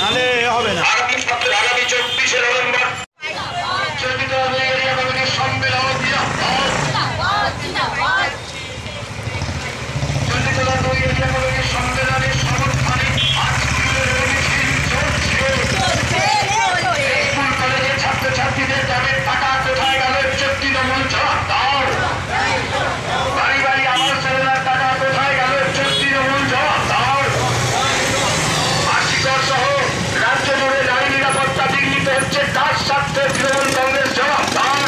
নালে হবে না। আগামী 24শে নভেম্বর সম্মেলন সম্মেলনের সমর্থনে কলেজের ছাত্রছাত্রীদের যাদের টাকা কোথায় গেল 14তম জবাব দাও। বাড়ি বাড়ি আমার ছেলেরা টাকা কোথায় গেল 14তম জবাব দাও। আশিকর সহ রাজ্য জুড়ে নারী নিরাপত্তা বিঘ্নিত হচ্ছে কার স্বার্থে তৃণমূল কংগ্রেস জবাব দাও।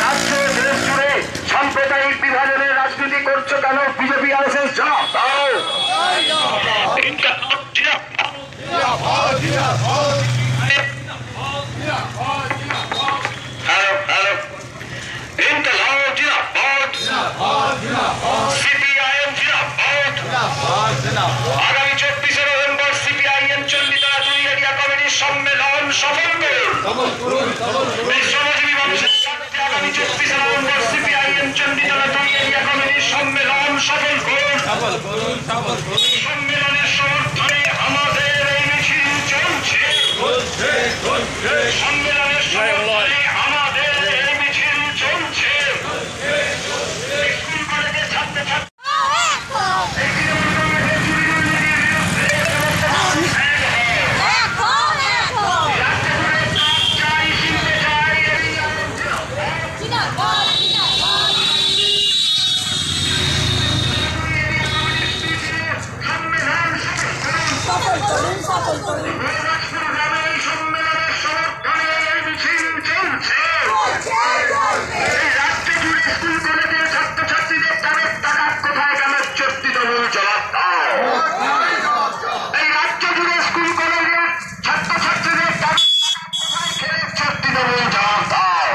রাজ্য দেশ জুড়ে সাম্প্রদায়িক বিভাজনের রাজনীতি করছো কেন বিজেপি আরএসএস জবাব দাও। আগামী 24শে নভেম্বর সিপিআইএম চন্ডিতলা 2 এরিয়া কমিটির সম্মেলন সফল করুন। শ্রমজীবী মানুষের স্বার্থে আগামী 24শে নভেম্বর সিপিআইএম চন্ডিতলা 2 এরিয়া কমিটির সম্মেলন সফল করুন। সম্মেলনের সমর্থনে আমাদের এই মিছিল চলছে। সম্মেলনের সমর্থনে আমাদের এই মিছিল চলছে। স্কুল কলেজের ছাত্রছাত্রী জবাব দাও।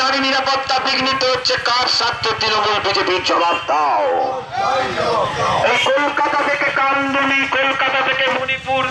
নারী নিরাপত্তা বিঘ্নিত হচ্ছে কার স্বার্থে তৃণমূল বিজেপির জবাব দাও। এই কলকাতা থেকে কামদুনি, কলকাতা থেকে মণিপুর,